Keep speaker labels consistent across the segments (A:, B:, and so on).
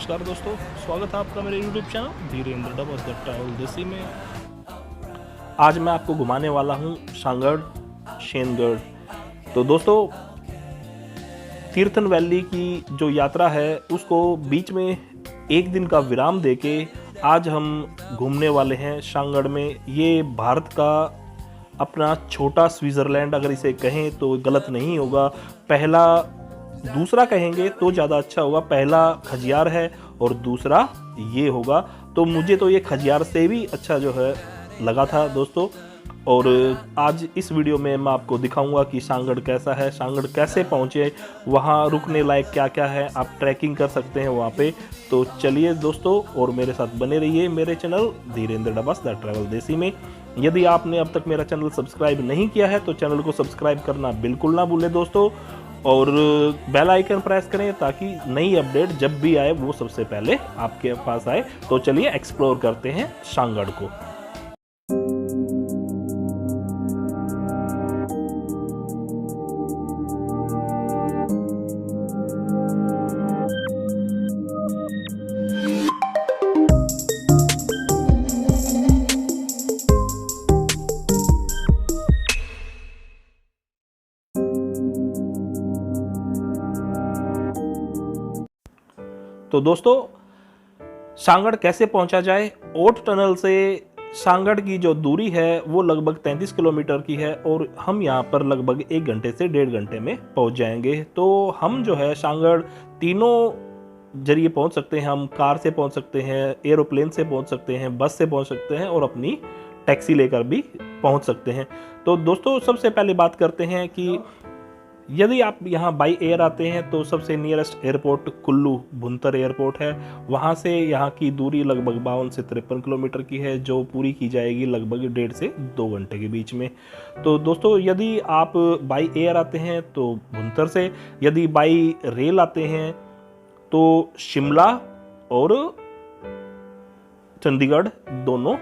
A: नमस्कार दोस्तों, स्वागत है आपका मेरे YouTube channel Dhirendra dubs the travel देसी में। आज मैं आपको घुमाने वाला हूँ सांगड़ शेनगढ़। तो दोस्तों, तीर्थन वैली की जो यात्रा है उसको बीच में एक दिन का विराम देके आज हम घूमने वाले हैं सांगड़ में। ये भारत का अपना छोटा स्विट्ज़रलैंड अगर इसे कहें तो गलत नहीं होगा। पहला दूसरा कहेंगे तो ज़्यादा अच्छा होगा। पहला खजियार है और दूसरा ये होगा। तो मुझे तो ये खजियार से भी अच्छा जो है लगा था दोस्तों। और आज इस वीडियो में मैं आपको दिखाऊंगा कि सांगड़ कैसा है, सांगड़ कैसे पहुँचे, वहाँ रुकने लायक क्या क्या है, आप ट्रैकिंग कर सकते हैं वहाँ पे। तो चलिए दोस्तों, और मेरे साथ बने रहिए मेरे channel Dhirendra dubs the travel देसी में। यदि आपने अब तक मेरा चैनल सब्सक्राइब नहीं किया है तो चैनल को सब्सक्राइब करना बिल्कुल ना भूलें दोस्तों, और बेल आइकन प्रेस करें ताकि नई अपडेट जब भी आए वो सबसे पहले आपके पास आए। तो चलिए एक्सप्लोर करते हैं सांगड़ को। तो दोस्तों, सांगड़ कैसे पहुंचा जाए? ओट टनल से सांगड़ की जो दूरी है वो लगभग 33 किलोमीटर की है और हम यहां पर लगभग 1 घंटे से 1.5 घंटे में पहुंच जाएंगे। तो हम जो है सांगड़ तीनों जरिए पहुंच सकते हैं। हम कार से पहुंच सकते हैं, एरोप्लेन से पहुंच सकते हैं, बस से पहुंच सकते हैं और अपनी टैक्सी लेकर भी पहुंच सकते हैं। तो दोस्तों, सबसे पहले बात करते हैं कि यदि आप यहाँ बाई एयर आते हैं तो सबसे nearest airport Kullu Bhuntar airport है। वहाँ से यहाँ की दूरी लगभग 52 से 53 किलोमीटर की है, जो पूरी की जाएगी लगभग 1.5 से 2 घंटे के बीच में। तो दोस्तों, यदि आप बाई एयर आते हैं तो भुंतर से, यदि बाई रेल आते हैं तो शिमला और चंडीगढ़ दोनों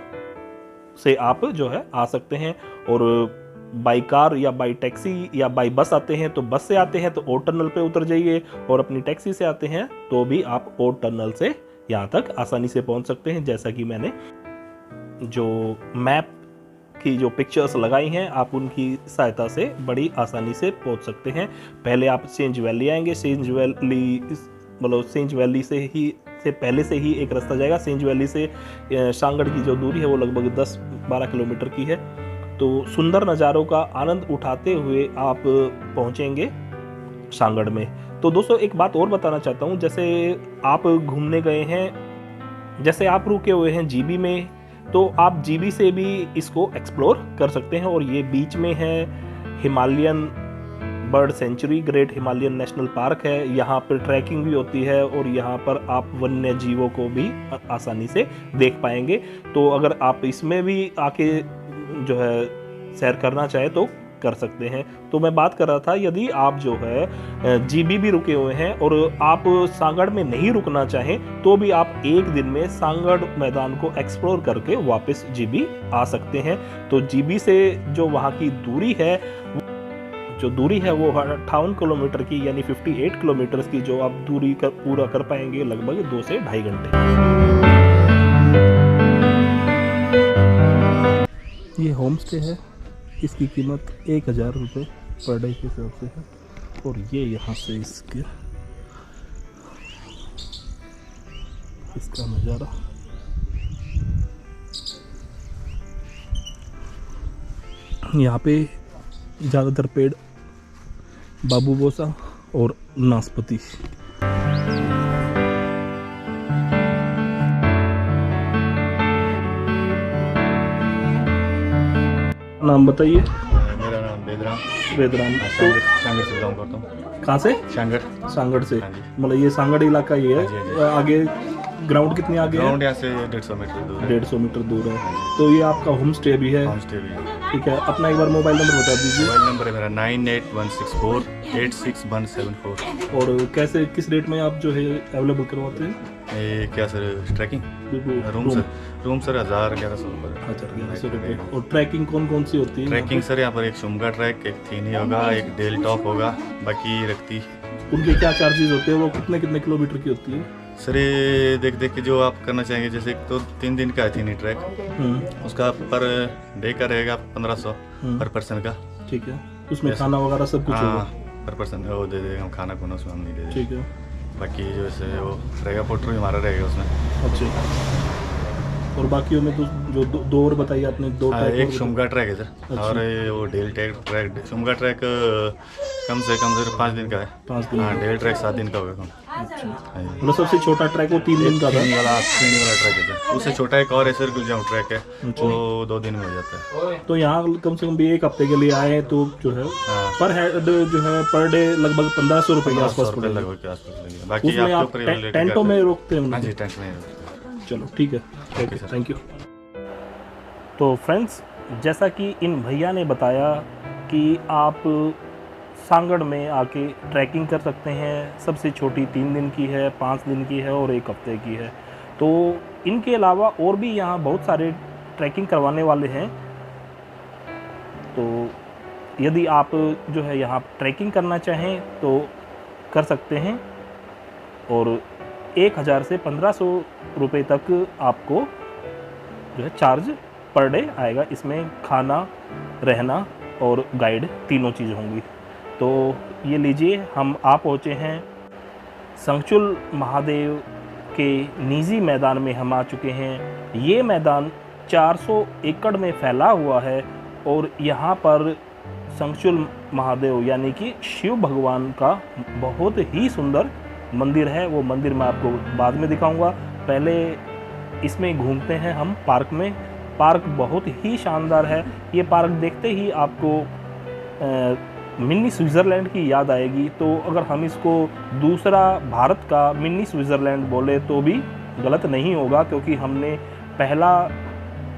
A: से आप जो है आ सकते हैं। और बाई कार या बाई टैक्सी या बाई बस आते हैं तो बस से आते हैं तो ओट टनल पे उतर जाइए, और अपनी टैक्सी से आते हैं तो भी आप ओट टनल से यहाँ तक आसानी से पहुँच सकते हैं। जैसा कि मैंने जो मैप की जो पिक्चर्स लगाई हैं, आप उनकी सहायता से बड़ी आसानी से पहुँच सकते हैं। पहले आप सेंज वैली आएंगे। सेंज वैली मतलब सेंज वैली से पहले से ही एक रास्ता जाएगा। सेंज वैली से सांगड़ की जो दूरी है वो लगभग 10-12 किलोमीटर की है। तो सुंदर नज़ारों का आनंद उठाते हुए आप पहुंचेंगे सांगड़ में। तो दोस्तों, एक बात और बताना चाहता हूं, जैसे आप घूमने गए हैं, जैसे आप रुके हुए हैं जीबी में, तो आप जीबी से भी इसको एक्सप्लोर कर सकते हैं। और ये बीच में है Himalayan bird sanctuary, great Himalayan national park है। यहाँ पर ट्रैकिंग भी होती है और यहाँ पर आप वन्य जीवों को भी आसानी से देख पाएंगे। तो अगर आप इसमें भी आके जो है सैर करना चाहे तो कर सकते हैं। तो मैं बात कर रहा था, यदि आप जो है जीबी भी रुके हुए हैं और आप सांगड़ में नहीं रुकना चाहें तो भी आप एक दिन में सांगड़ मैदान को एक्सप्लोर करके वापस जीबी आ सकते हैं। तो जीबी से जो वहाँ की दूरी है वो 58 किलोमीटर की, यानी 58 किलोमीटर की जो आप दूरी पूरा कर पाएंगे लगभग 2 से 2.5 घंटे। ये होम स्टे है, इसकी कीमत 1000 रुपये पर डे के हिसाब से है। और ये यहाँ से इसका नज़ारा। यहाँ पे ज़्यादातर पेड़ बाबू बोसा और नाशपाती। नाम बताइए।
B: मेरा नाम वेदराम। सांगड़ से बिलोंग करता हूँ।
A: कहाँ से? सांगड़ से। मतलब ये सांगड़ इलाका ही है। आगे ग्राउंड कितने आगे है?
B: ग्राउंड यहाँ से 150 मीटर दूर है।
A: 150 मीटर दूर है। तो ये आपका होम स्टे भी है?
B: होम स्टे भी है।
A: ठीक है, अपना एक बार मोबाइल नंबर बता दीजिए।
B: मोबाइल नंबर है मेरा 9816486174।
A: और कैसे, किस रेट में आप जो है अवेलेबल करवाते हैं?
B: ये क्या सर, ट्रैकिंग रूम सर 1000-1100 रुपये।
A: 1100 रुपये। और ट्रैकिंग कौन कौन सी होती है?
B: ट्रैकिंग सर यहाँ पर एक शुमगा ट्रैक, एक थीनी होगा, एक डेल टॉप होगा, बाकी रखती।
A: उनके क्या चार्जेस होते हैं? वो कितने किलोमीटर की होती है?
B: सर ये देख देख के जो आप करना चाहेंगे, जैसे तो 3 दिन का है 3 ही ट्रैक, उसका पर डे का रहेगा 1500 पर पर्सन का।
A: ठीक है, उसमें खाना वगैरह सब कुछ होगा?
B: पर पर्सन वो दे देगा, हम खाना खुना उसमें हम नहीं दे देंगे।
A: ठीक है,
B: बाकी जो ऐसे वो रहेगा पोर्टर भी हमारा रहेगा उसमें।
A: अच्छा, और बाकियों में तो जो दो और बताइए आपने, 2 ट्रैक
B: एक शुमगा ट्रैक है सर, और वो डेल ट्रैक शुमगा ट्रैक कम से कम सर 5 दिन का है। 5 दिन? हाँ, डेल ट्रैक 7 दिन का होगा कम।
A: अच्छा, मतलब सबसे छोटा ट्रैक वो 3 दिन का था?
B: 3 वाला ट्रैक है सर। उससे छोटा एक और है सर, गुलजाम ट्रैक है, वो 2 दिन में हो जाता है।
A: तो यहाँ कम से कम भी 1 हफ्ते के लिए आए तो जो है पर हेड जो है पर डे लगभग 1500 रुपये के आसपास पड़ेगा।
B: लगभग के आसपास लगेगा। बाकी
A: उसमें आप टेंटों में रोकते हैं?
B: हाँ जी, टेंट में।
A: चलो ठीक है, ओके, थैंक यू। तो फ्रेंड्स, जैसा कि इन भैया ने बताया कि आप सांगड़ में आके ट्रैकिंग कर सकते हैं। सबसे छोटी 3 दिन की है, 5 दिन की है और 1 हफ्ते की है। तो इनके अलावा और भी यहाँ बहुत सारे ट्रैकिंग करवाने वाले हैं। तो यदि आप जो है यहाँ ट्रैकिंग करना चाहें तो कर सकते हैं, और 1000 से 1500 रुपये तक आपको जो है चार्ज पर डे आएगा। इसमें खाना, रहना और गाइड तीनों चीज़ होंगी। तो ये लीजिए, हम आ पहुँचे हैं संगचुल महादेव के निजी मैदान में हम आ चुके हैं। ये मैदान 400 एकड़ में फैला हुआ है और यहाँ पर संगचुल महादेव यानी कि शिव भगवान का बहुत ही सुंदर मंदिर है। वो मंदिर मैं आपको बाद में दिखाऊंगा। पहले इसमें घूमते हैं हम पार्क में। पार्क बहुत ही शानदार है। ये पार्क देखते ही आपको मिनी स्विट्ज़रलैंड की याद आएगी। तो अगर हम इसको दूसरा भारत का मिनी स्विट्ज़रलैंड बोले तो भी गलत नहीं होगा, क्योंकि हमने पहला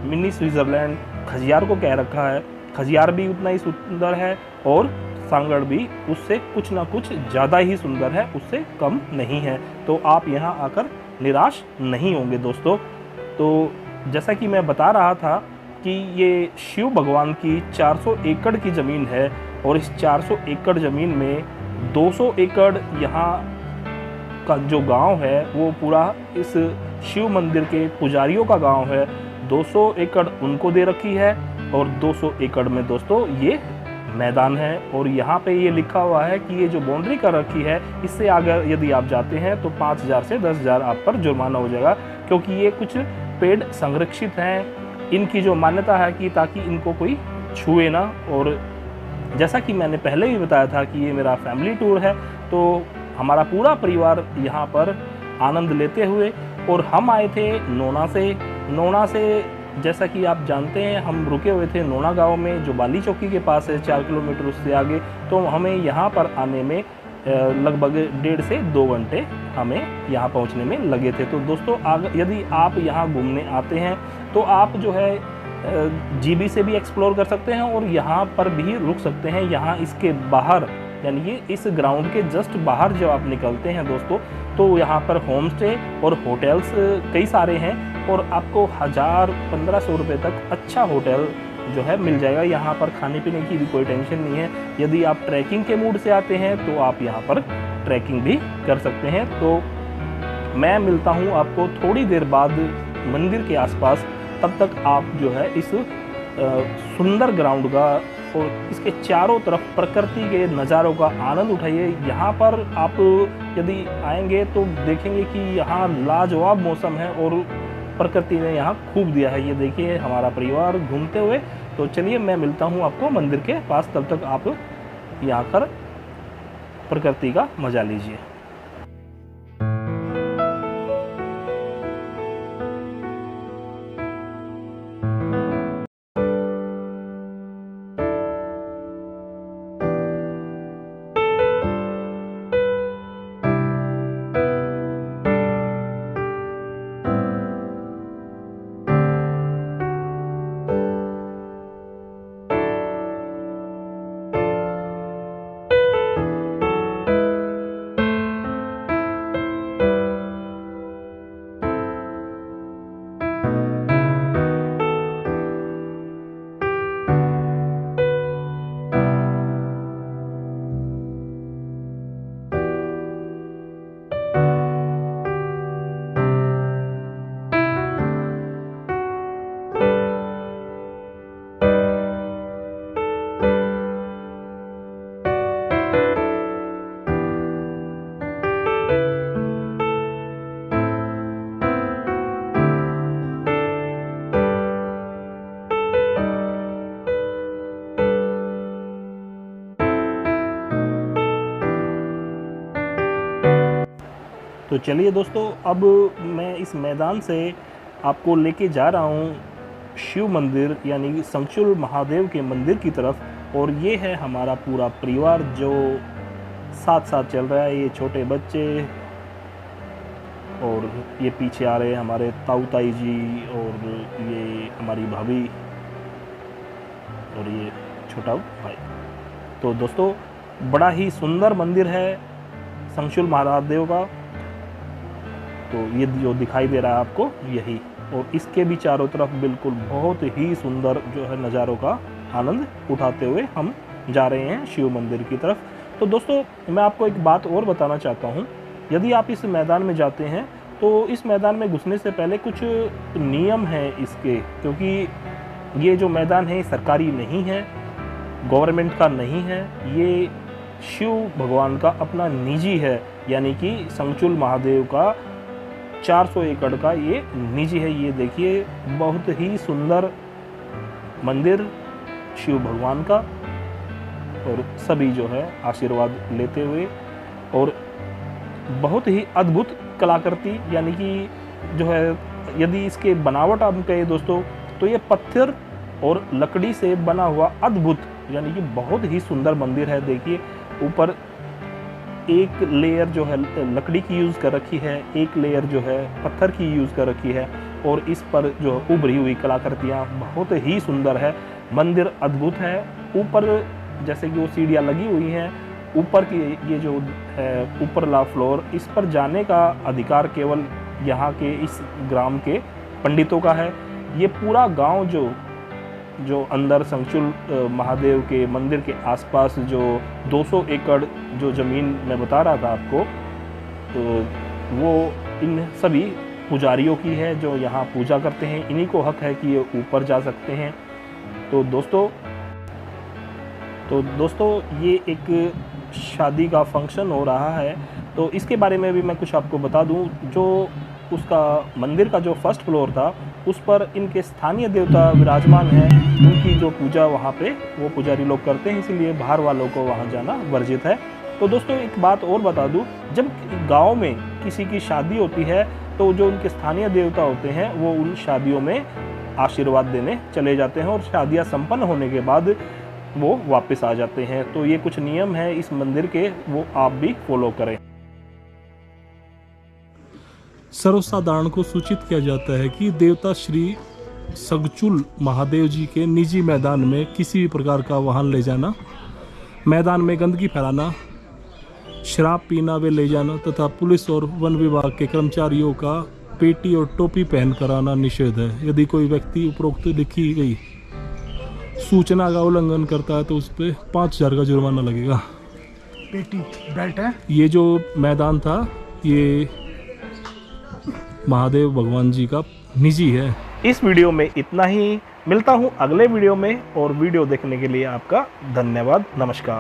A: मिनी स्विट्ज़रलैंड खजियार को कह रखा है। खजियार भी उतना ही सुंदर है और सांगड़ भी उससे कुछ ना कुछ ज़्यादा ही सुंदर है, उससे कम नहीं है। तो आप यहाँ आकर निराश नहीं होंगे दोस्तों। तो जैसा कि मैं बता रहा था कि ये शिव भगवान की 400 एकड़ की ज़मीन है और इस 400 एकड़ ज़मीन में 200 एकड़ यहाँ का जो गांव है वो पूरा इस शिव मंदिर के पुजारियों का गांव है। 200 एकड़ उनको दे रखी है और 200 एकड़ में दोस्तों ये मैदान है। और यहाँ पे ये लिखा हुआ है कि ये जो बाउंड्री कर रखी है, इससे आगे यदि आप जाते हैं तो 5000 से 10,000 आप पर जुर्माना हो जाएगा, क्योंकि ये कुछ पेड़ संरक्षित हैं। इनकी जो मान्यता है कि ताकि इनको कोई छुए ना। और जैसा कि मैंने पहले भी बताया था कि ये मेरा फैमिली टूर है, तो हमारा पूरा परिवार यहाँ पर आनंद लेते हुए, और हम आए थे नोना से जैसा कि आप जानते हैं हम रुके हुए थे नोना गांव में, जो बाली चौकी के पास है 4 किलोमीटर उससे आगे। तो हमें यहाँ पर आने में लगभग 1.5 से 2 घंटे हमें यहाँ पहुँचने में लगे थे। तो दोस्तों यदि आप यहाँ घूमने आते हैं तो आप जो है जीबी से भी एक्सप्लोर कर सकते हैं और यहाँ पर भी रुक सकते हैं। यहाँ इसके बाहर यानी ये इस ग्राउंड के जस्ट बाहर जब आप निकलते हैं दोस्तों, तो यहाँ पर होम स्टे और होटल्स कई सारे हैं और आपको 1000-1500 रुपये तक अच्छा होटल जो है मिल जाएगा। यहाँ पर खाने पीने की भी कोई टेंशन नहीं है। यदि आप ट्रैकिंग के मूड से आते हैं तो आप यहाँ पर ट्रैकिंग भी कर सकते हैं। तो मैं मिलता हूँ आपको थोड़ी देर बाद मंदिर के आसपास। तब तक आप जो है इस सुंदर ग्राउंड का और इसके चारों तरफ प्रकृति के नज़ारों का आनंद उठाइए। यहाँ पर आप यदि आएंगे तो देखेंगे कि यहाँ लाजवाब मौसम है और प्रकृति ने यहाँ खूब दिया है। ये देखिए हमारा परिवार घूमते हुए। तो चलिए मैं मिलता हूँ आपको मंदिर के पास। तब तक आप यहाँ पर प्रकृति का मजा लीजिए। तो चलिए दोस्तों, अब मैं इस मैदान से आपको लेके जा रहा हूँ शिव मंदिर यानी कि संगचुल महादेव के मंदिर की तरफ। और ये है हमारा पूरा परिवार जो साथ साथ चल रहा है। ये छोटे बच्चे और ये पीछे आ रहे हैं हमारे ताऊ ताई जी, और ये हमारी भाभी और ये छोटा भाई। तो दोस्तों, बड़ा ही सुंदर मंदिर है संगचुल महादेव का। तो ये जो दिखाई दे रहा है आपको, यही, और इसके भी चारों तरफ बिल्कुल बहुत ही सुंदर जो है नज़ारों का आनंद उठाते हुए हम जा रहे हैं शिव मंदिर की तरफ। तो दोस्तों, मैं आपको एक बात और बताना चाहता हूँ। यदि आप इस मैदान में जाते हैं तो इस मैदान में घुसने से पहले कुछ नियम हैं इसके, क्योंकि ये जो मैदान है सरकारी नहीं है, गवर्नमेंट का नहीं है, ये शिव भगवान का अपना निजी है। यानी कि संगचुल महादेव का 400 एकड़ का ये निजी है। ये देखिए, बहुत ही सुंदर मंदिर शिव भगवान का, और सभी जो है आशीर्वाद लेते हुए, और बहुत ही अद्भुत कलाकृति, यानी कि जो है, यदि इसके बनावट आप कहें दोस्तों, तो ये पत्थर और लकड़ी से बना हुआ अद्भुत, यानी कि बहुत ही सुंदर मंदिर है। देखिए, ऊपर एक लेयर जो है लकड़ी की यूज़ कर रखी है, एक लेयर जो है पत्थर की यूज़ कर रखी है, और इस पर जो उभरी हुई कलाकृतियाँ बहुत ही सुंदर है। मंदिर अद्भुत है। ऊपर जैसे कि वो सीढ़ियाँ लगी हुई हैं, ऊपर की ये जो है ऊपरला फ्लोर, इस पर जाने का अधिकार केवल यहाँ के इस ग्राम के पंडितों का है। ये पूरा गांव जो अंदर संगचुल महादेव के मंदिर के आसपास जो 200 एकड़ जो ज़मीन मैं बता रहा था आपको, तो वो इन सभी पुजारियों की है जो यहाँ पूजा करते हैं। इन्हीं को हक है कि ये ऊपर जा सकते हैं। तो दोस्तों ये एक शादी का फंक्शन हो रहा है, तो इसके बारे में भी मैं कुछ आपको बता दूं। जो उसका मंदिर का जो फर्स्ट फ्लोर था, उस पर इनके स्थानीय देवता विराजमान हैं। उनकी जो पूजा वहाँ पे वो पुजारी लोग करते हैं, इसीलिए बाहर वालों को वहाँ जाना वर्जित है। तो दोस्तों, एक बात और बता दूं, जब गांव में किसी की शादी होती है तो जो उनके स्थानीय देवता होते हैं वो उन शादियों में आशीर्वाद देने चले जाते हैं, और शादियाँ संपन्न होने के बाद वो वापस आ जाते हैं। तो ये कुछ नियम है इस मंदिर के, वो आप भी फॉलो करें।
C: सर्वसाधारण को सूचित किया जाता है कि देवता श्री संगचुल महादेव जी के निजी मैदान में किसी भी प्रकार का वाहन ले जाना, मैदान में गंदगी फैलाना, शराब पीना व ले जाना तथा पुलिस और वन विभाग के कर्मचारियों का पेटी और टोपी पहन कर आना निषेध है। यदि कोई व्यक्ति उपरोक्त लिखी गई सूचना का उल्लंघन करता है तो उस पर 5000 का जुर्माना लगेगा।
D: पेटी बेल्ट है।
C: ये जो मैदान था ये महादेव भगवान जी का निजी है।
A: इस वीडियो में इतना ही। मिलता हूँ अगले वीडियो में, और वीडियो देखने के लिए आपका धन्यवाद। नमस्कार।